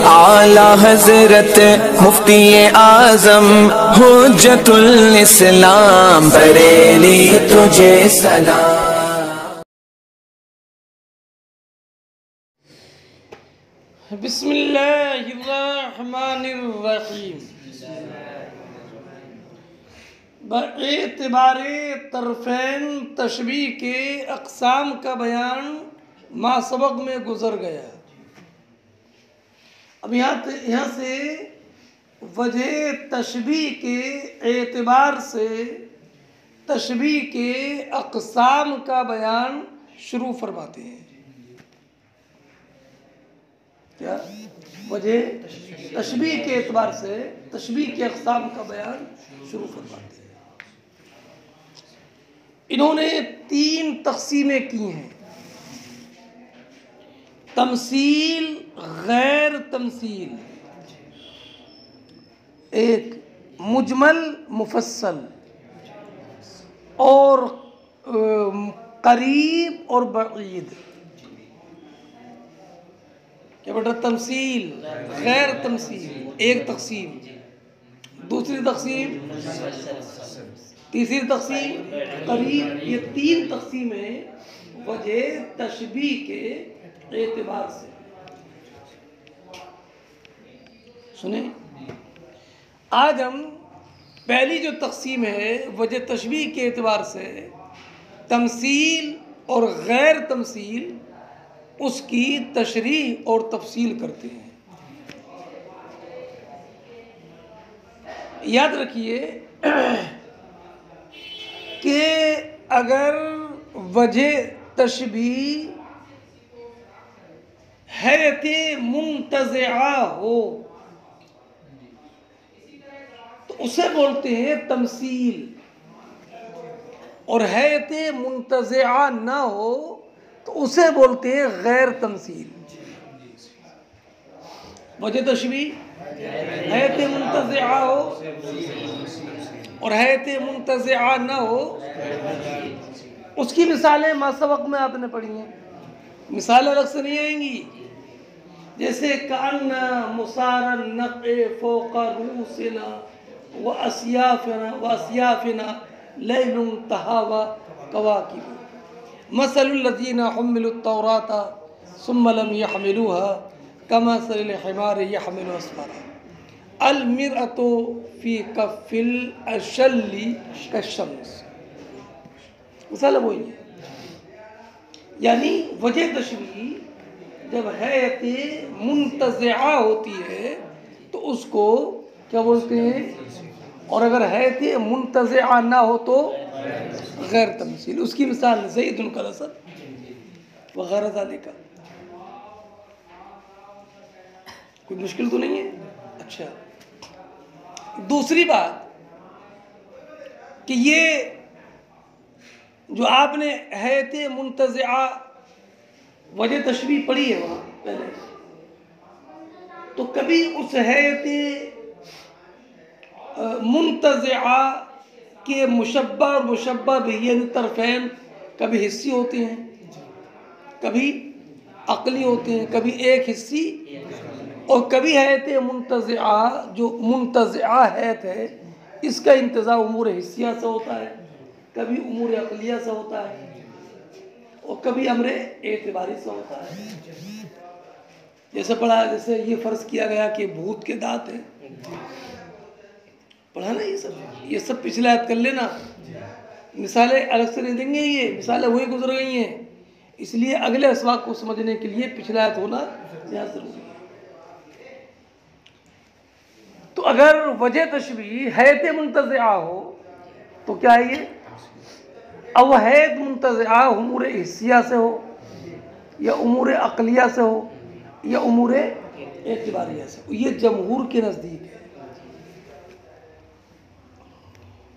आला हजरत मुफ्ती आजम हुज्जतुल इस्लाम बरेली तुझे सलाम। बिस्मिल्लाहिर्रहमानिर्रहीम। बएतिबारे तरफ़ैन तशबीह के अक़साम का बयान मासबक़ में गुज़र गया। अब यहाँ से वजह तशबीह के एतबार से तशबीह के अक़साम का बयान शुरू फरमाते हैं। क्या वजह तशबीह के एतबार से तशबीह के अक़साम का बयान शुरू फरमाते हैं। इन्होंने 3 तक़सीमें की हैं: तमसील, गैर तमसील, एक मुजमल मुफस्सल, और करीब और बईद। क्या बेटा? तमसील, गैर तमसील एक तक़सीम, दूसरी तक़सीम, तीसरी तक़सीम करीब। ये 3 तक़सीमें वजह तशबीह के एतबार से। सुने, आज हम पहली जो तक़सीम है वजह तशबीह के एतबार से तमसील और गैर तमसील, उसकी तशरीह और तफसील करते हैं। याद रखिए कि अगर वजह तशबीह हैते मुंतज़िआ हो तो उसे बोलते हैं तमसील, और हैते मुंतज़िआ ना हो तो उसे बोलते हैं गैर तमसील। वजह तशबीह हैते मुंतज़िआ हो और हैते मुंतज़िआ ना हो, उसकी मिसालें मासबक़ में आपने पढ़ी हैं। मिसाल अलग से नहीं आएंगी। जैसे कान्ना मुसारन नक़े फ़ौक़ रूसिना व अस्याफ़िना लैलुन तहावा कवाकिब मसलुल्लज़ीना हुम्मिलुत तौराता सुम्मा लम यहमिलूहा कमसलिल हिमारि यहमिलु अस्फ़ारा अल मिरअतु फ़ी कफ़िल अशल्ली कश्शम्स। मिसाल वही है। यानी वजह तशबीह जब हैते मुंतज़िआ होती है तो उसको क्या बोलते हैं, और अगर हैते मुंतज़िआ ना हो तो गैर तमसील। उसकी मिसाल ज़ैदुन कल असद वग़ैरह ज़ालिका। कोई मुश्किल तो नहीं है। अच्छा, दूसरी बात कि ये जो आपने हैते मुंतज़िआ वजह तशबीह पढ़ी है वहाँ पहले, तो कभी उस हैते मुंतज़िआ के मुशब्बा और मुशब्बा बिही तरफ़ैन कभी हिस्सी होते हैं, कभी अक़ली होते हैं, कभी एक हिस्सी, और कभी हैते मुंतज़िआ जो मुंतज़िआ हैत है इसका इंतज़ाम उमूर हिस्सिया से होता है, कभी उमूर अक़लिया से होता है, और कभी अमरे एतबारी से होता है। जैसे पढ़ा, जैसे ये फ़र्ज़ किया गया कि भूत के दांत हैं, पढ़ा ना ये सब पिछले याद कर लेना। मिसालें अलग से नहीं देंगे, ये मिसालें वही गुजर गई हैं, इसलिए अगले असवाक को समझने के लिए पिछला याद होना यहाँ ज़रूरी है। तो अगर वजह तशबीह हैते मुंतज़िआ हो तो क्या है ये? अब हैत मुंतज़िआ उमूर हिस्सिया से हो, या उमूर अक़लिया से हो, या उमूर एतबारिया से हो। ये जमहूर के नज़दीक है।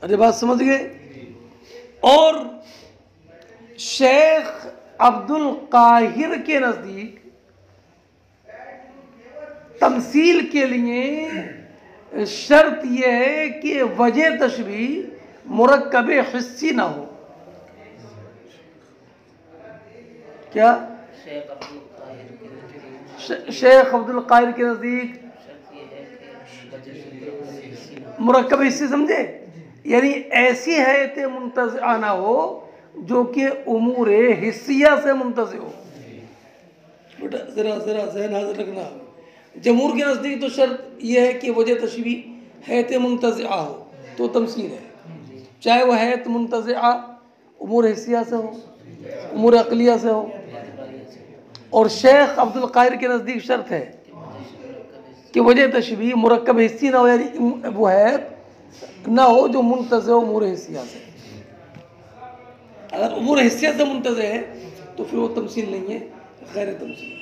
अरे बात समझ गए? और शेख अब्दुल काहिर के नज़दीक तमसील के लिए शर्त यह है कि वजह तशबीह मुरक्कब हिस्सी ना हो। क्या? शेख अब्दुल कादिर के नज़दीक मुरक्कब हिस्सी समझे, यानी ऐसी हैत मुंतज़िआ ना हो जो कि उमूर हिस्सिया से मुंतज़िअ हो। बेटा ज़रा ज़रा ज़हन हाज़िर रखना, जमहूर के नज़दीक तो शर्त यह है कि वजह तशबीह हैत मुंतज़िआ हो तो तमसील है, चाहे वह हैत मुंतज़िआ उमूर हिस्सिया से हो, उमूर अक़लिया से हो। और शेख अब्दुल कादिर के नज़दीक शर्त है कि वजह तशबीह मुरक्कब हिस्सी ना हो, यानी वो हैत ना हो जो मुंतज़िअ उमूर हिस्सिया से। अगर उमूर हिस्सिया से मुंतज़िअ है तो फिर वो तमसील नहीं है, गैर तमसील।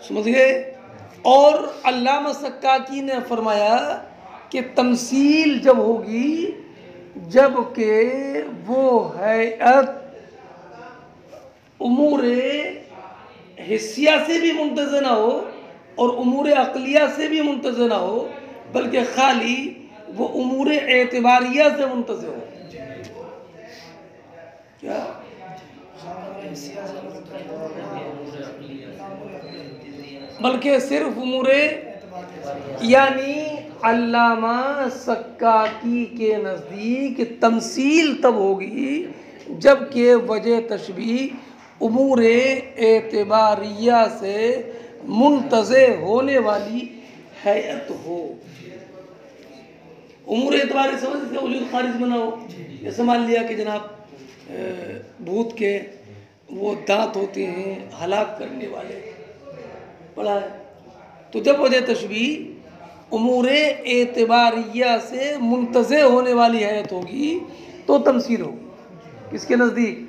समझ गए। और अल्लामा सक्काकी ने फरमाया कि तमसील जब होगी जब के वो हैत उमूर हिस्सिया से भी मुंतज़िअ ना हो और उमूर अक़लिया से भी मुंतज़िअ ना हो, बल्कि खाली वो उमूर एतबारिया से मुंतज़िअ हो। क्या बल्कि सिर्फ उमूर, यानी अल्लामा सक्काकी के नज़दीक तमसील तब होगी जबकि वजह तशबीह उमूर एतबारिया से मुंतज़िअ होने वाली हैत हो। उमूर एतबारी समझते हैं, वजूद खारिज बना हो। जैसे मान लिया कि जनाब भूत के वो दांत होते हैं हलाक करने वाले, पढ़ा है। तो जब वजह तशबीह उमूर एतबारिया से मुंतज़िअ होने वाली हैत होगी तो तमसील होगी। किसके नज़दीक?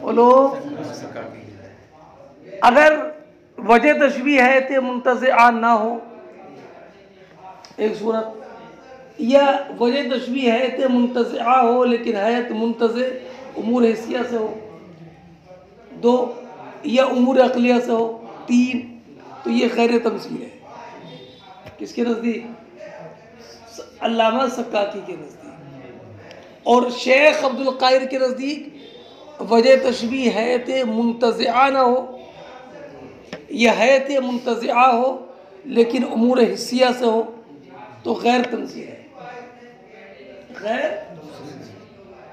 बोलो। अगर वजह तशबीह हैत मुंतज़िआ ना हो एक सूरत, या वजह तशबीह हैत मुंतज़िआ हो लेकिन हैत मुंतज़िअ उमूर हिस्सिया से हो, दो, या उमूर अक़लिया से हो, तीन, तो ये खैर तमसील है। किसके नज़दीक? अल्लामा सक्काकी के नज़दीक। और शेख अब्दुल कादिर के नज़दीक वजह तशबीह हैत मुंतज़िआ ना हो या हैत मुंतज़िआ हो लेकिन उमूर हिस्सिया से हो तो गैर तमसील है। गैर,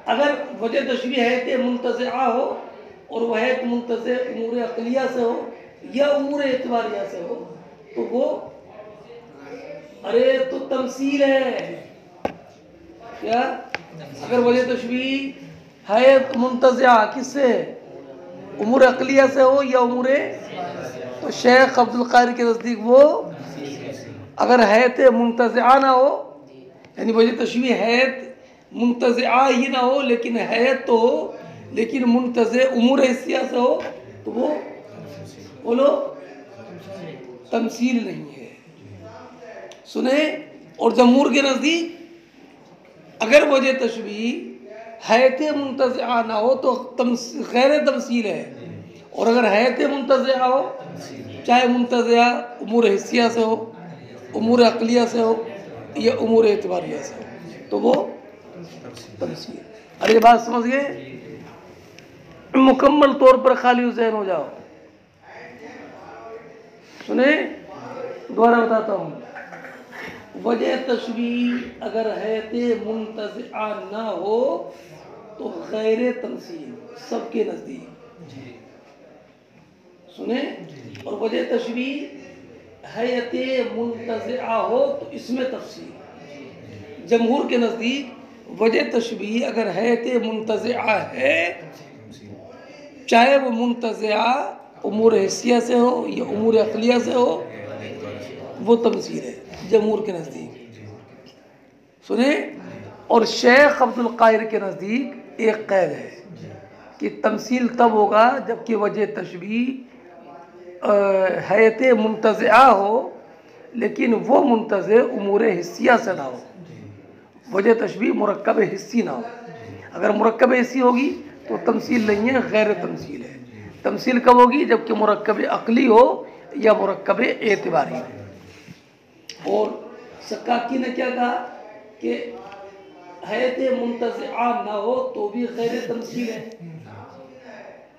अगर वजह तशबीह हैत मुंतज़िआ हो और वह हैत मुंतज़िअ उमूर अक़लिया से हो या उमूर एतबारिया से हो तो वो अरे तो तमसील है। क्या? अगर वजह तशबीह हैत मुंतज़िआ किससे, उमूर अक़लिया से हो या उमूर, तो शेख अब्दुल कादिर के नज़दीक वो अगर हैत मुंतज़िआ ना हो, यानी वजह तशबीह हैत मुंतज़िआ ही ना हो लेकिन हैत तो हो लेकिन मुंतज़िअ उमूर हिस्सिया से हो तो वो बोलो तमसील नहीं है। सुने। और जमहूर के नज़दीक अगर वजह तशबीह हैत मुंतज़िआ ना हो तो गैर तमसील है, और अगर हैत मुंतज़िआ हो चाहे मुंतज़िआ उमूर हिस्सिया से हो, उमूर अक़लिया से हो या उमूर एतबारिया से हो तो वो तमसील। अरे बात समझ गए? मुकम्मल तौर पर खाली ज़हन हो जाओ। सुने, दोबारा बताता हूँ। वजह तशबीह अगर हैत मुंतज़िआ ना हो तो गैर तमसील सबके नज़दीक। सुने। और वजह तशबीह हैत मुंतज़िआ हो तो इसमें तफसील। जमहूर के नज़दीक वजह तशबीह अगर हैत मुंतज़िआ है चाहे वो मुंतज़िआ उमूर हिस्सिया से हो या उमूर अक़लिया से हो वो तमसील है जमहूर के नज़दीक। सुने। और शेख अब्दुल कादिर के नज़दीक एक क़ैद है कि तमसील तब होगा जबकि वजह तशबीह हैत मुंतज़िआ हो लेकिन वो मुंतज़िअ उमूर हिस्सिया से ना हो, वजह तशबीह मुरक्कब हिस्सी ना हो। अगर मुरक्कब हिस्सी होगी तो तमसील नहीं है, गैर तमसील है। तमसील कब होगी? जबकि मुरक्कब अक़ली हो या मुरक्कब एतबारी हो। और सक्काकी ने क्या कहा कि हैत मुंतज़िआ ना हो तो भी गैर तमसील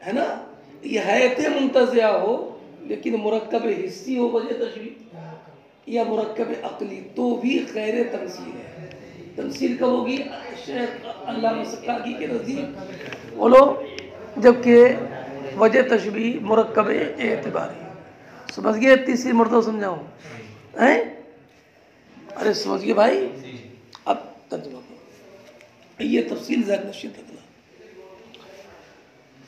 है ना, ये हैत मुंतज़िया हो लेकिन मुरक्कब हिस्सी हो वजह तशबीह, या मुरक्कब अक़ली तो भी गैर तमसील है। तमसील कब होगी? शेख अल्लामा सक्काकी के नज़दीक बोलो जबकि वजह तशबीह मुरक्कब एतबारी। समझ गए? तीसरी मरतबा समझाऊँ हैं? अरे समझ गए भाई? अब तर्जुमा करो, ये तफसील ज़ाहिर नशीद रखना।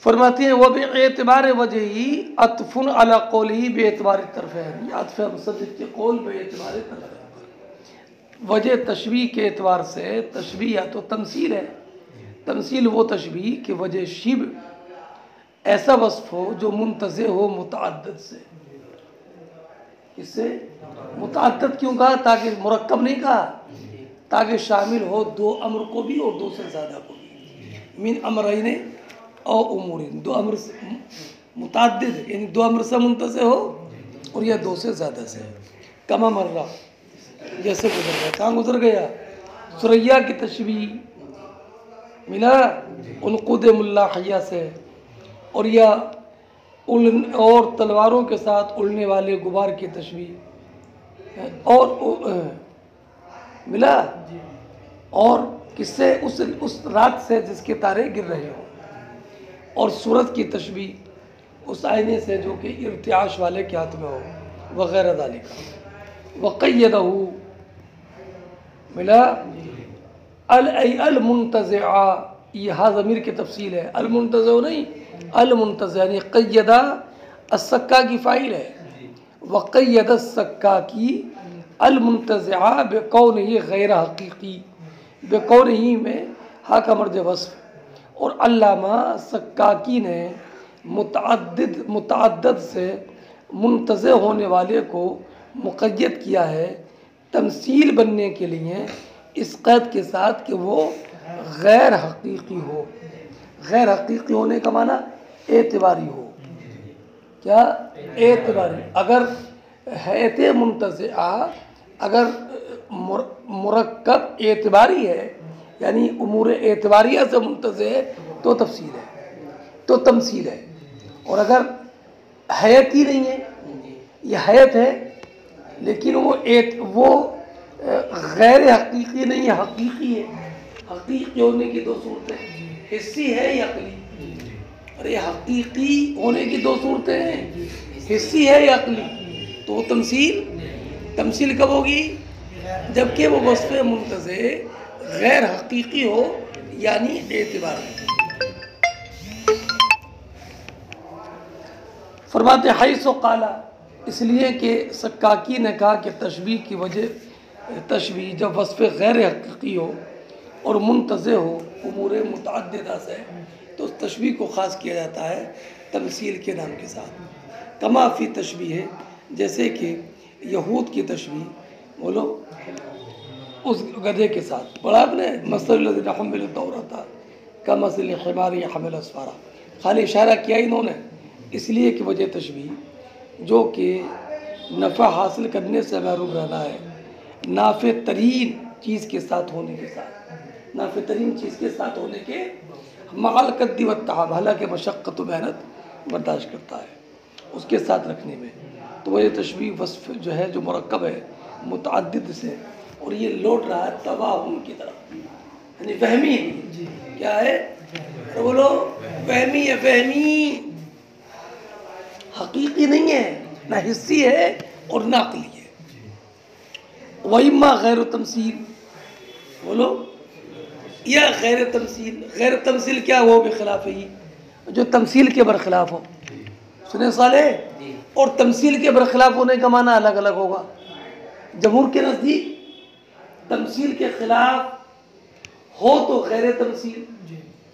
फरमाती हैं वह बेएतबार वजह ही अतफुन अला कौलिही बेएतबार तरफ़ैन, ये अतफ़ मुसद्दिक़ के कौल बेएतबार तरफ़ैन। वजह तशबीह के एतबार से तशबीह या तो तमसील है। तमसील वो तशबीह कि वजह शिब ऐसा वस्फ हो जो मुंतज़े हो मुतअद्दिद से। इससे मुतअद्दिद क्यों कहा? ताकि मुरक्कब नहीं कहा, ताकि शामिल हो दो अम्र को भी और दो से ज़्यादा को भी। मिन अमरैन और उमूरिन, दो अम्र से मुतअद्दिद यानी दो अम्र से मुंतज़े हो और यह दो से ज़्यादा से। कमा मर्रा जैसे गुजर गया। कहाँ गुजर गया? सुरैया की तशबीह मिला उनक़ुद मुल्ला हया से, और या और तलवारों के साथ उड़ने वाले गुबार की तशबीह, और मिला और किससे? उस रात से जिसके तारे गिर रहे हों, और सूरत की तशबीह उस आईने से जो कि इर्तियाश वाले के हाथ में हो, वगैरह ज़ालिका। वक़य्यदहू मिला अल मुंतज़िआ, यह ज़मीर की तफसील है। अल मुंतज़िआ नहीं, अल मुंतज़िआ यानी क़य्यदा अस्सक्का की फ़ाइल है। वक़य्यद अस्सक्काकी अल मुंतज़िआ बेकौनिही गैर हक़ीक़ी, बेकौनिही में हा का मर्ज वस्फ़, और अल्लामा सक्काकी ने मुतअद्दिद से मुंतज़े होने वाले को मुक़य्यद किया है तमसील बनने के लिए, इस क़ैद के साथ कि वो गैर हक़ीक़ी हो। गैर हक़ीक़ी होने का माना एतबारी हो। क्या? एतबारी। अगर हैत मुंतज़िआ अगर मुरक्कब एतबारी है यानी उमूर एतबारिया से मुंतज़े है तो तफसील है, तो तमसील है। और अगर हैत ही नहीं है, यह हैत है लेकिन वो गैर हक़ीक़ी नहीं है, हक़ीक़ी है। हक़ीक़ी होने की दो सूरतें, हिस्सी है या अक़ली। अरे हक़ीक़ी होने की दो सूरतें हैं, हिस्सी है या अक़ली। तो तमसील कब होगी? जबकि वो वस्फ़ मुंतज़े गैर हक़ीक़ी हो यानी एतबार। फरमाते हैसो काला, इसलिए कि सक्काकी ने कहा कि तशबीह की वजह तशबीह जब वस्फ़ गैर हक़ीक़ी हो और मुंतज़े हो उमूर मुतअद्दिदा से, तो उस तशबीह को ख़ास किया जाता है तमसील के नाम के साथ। कमा फ़ी तशबीह है, जैसे कि यहूद की तशबीह बोलो उस गधे के साथ पढ़ा आपने, मसलुल्लज़ीना हमिलु तौराता कमसली हिमारि यहमिलु अस्फ़ारा। खाली इशारा किया इन्होंने इसलिए कि वजह तशबीह जो कि नफ़ा हासिल करने से महरूम रहना है, नाफ़े तरीन चीज़ के साथ होने के साथ, नाफ़े तरीन चीज़ के साथ होने के मअल कद्दी व तआब, हालांकि मशक्क़त व मेहनत बर्दाश्त करता है उसके साथ रखने में। तो वजह तशबीह वस्फ़ जो है जो मुरक्कब है मुतअद्दिद से, और ये लौट रहा है तवाहुम की तरफ, यानी फहमी। क्या है? तो बोलो फहमी है, फहमी हकीकी नहीं है, ना हिस्सी है और ना अक़ली है। वइम्मा गैर तमसील, बोलो या गैर तमसील। गैर तमसील क्या? वो बेखिलाफ ही जो तमसील के बरखिलाफ हो। सुने साले, और तमसील के बरखिलाफ होने का माना अलग अलग होगा। जमहूर के नज़दीक तमसील के खिलाफ हो तो गैर तमसील,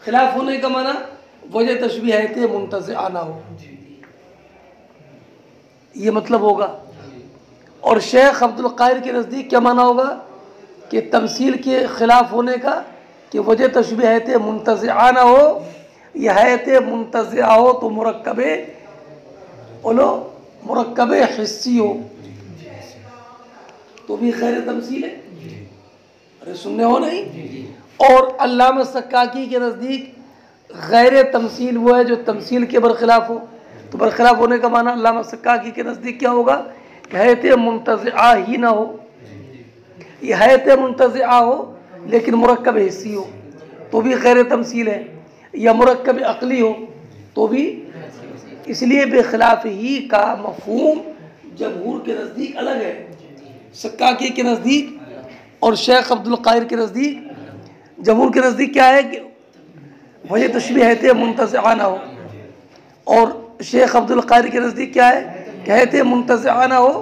खिलाफ होने का माना वजह तशबीह है मुंतज़िआ ना हो, ये मतलब होगा। और शेख अब्दुल कादिर के नज़दीक क्या माना होगा कि तमसील के ख़िलाफ़ होने का कि वजह तशबीह है मुंतज़िआ ना हो, यह है मुंतज़िआ हो तो मुरक्कबे बोलो मुरक्कबे हिस्सी हो तो भी खैर तमसील है। अरे सुनने हो नहीं? और अल्लामा सक्काकी के नज़दीक गैर तमसील वो है जो तमसील के बरखिलाफ़ हो। तो बरखिलाफ होने का माना अल्लामा सक्काकी के नज़दीक क्या होगा? हैत मुंतज़िआ ही ना हो, ये हैत मुंतज़िआ हो लेकिन मुरक्कब हिस्सी हो तो भी गैर तमसील है, या मुरक्कब अक़ली हो तो भी। इसलिए बेखिलाफ ही का मफ़हूम जमहूर के नज़दीक अलग है। सक्काकी के नज़दीक और शेख अब्दुल कादिर के नज़दीक, जमहूर के नज़दीक क्या है कि वजह तशबीह हैत मुंतज़िआ ना हो, और शेख अब्दुल कादिर के नज़दीक क्या है कि हैत मुंतज़िआ ना हो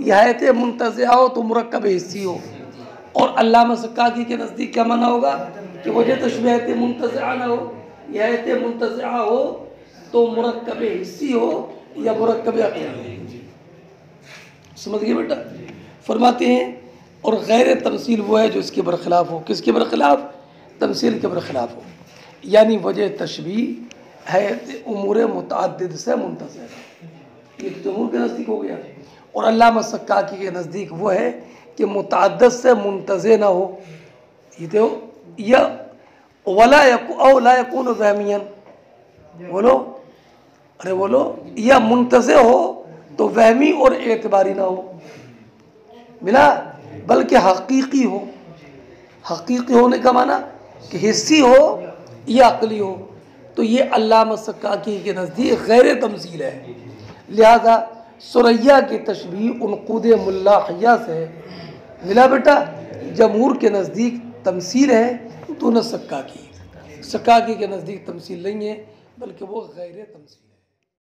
या हैत मुंतज़िआ हो तो मुरक्कब हिस्सी हो। और अल्लामा सक्काकी के नज़दीक क्या माना होगा कि वजह तशबीह हैत मुंतज़िआ ना हो या हैत मुंतज़िआ हो तो मुरक्कब हिस्सी हो या मुरक्कब अक़ली। समझ गए बेटा? फरमाते हैं और गैर तमसील वो है जो इसके बरखिलाफ हो। किसके बरखिलाफ? तमसील के बरखिलाफ हो। यानी वजह तशबीह है उमूर मुतअद्दिद से मुंतज़िह, ये तो जमहूर के नज़दीक हो गया। और अल्लामा सक्काकी के नज़दीक वो है कि मुतअद्दिद से मुंतज़िह ना हो, ये तो या वला यकून वहमियन, बोलो अरे बोलो, या मुंतज़िह हो तो वहमी और एतबारी ना हो, मिला, बल्कि हकीकी हो। हकीकी होने का माना कि हिस्सी हो या अक़ली हो, तो ये अल्लामा सक्काकी के नज़दीक गैर तमसील है। लिहाजा सुरैया की तशबीह उनक़ुद मुल्ला हया से है, मिला बेटा। जमहूर के नज़दीक तमसील है तो न सक्काकी के नज़दीक तमसील नहीं है, बल्कि वो गैर तमसील है।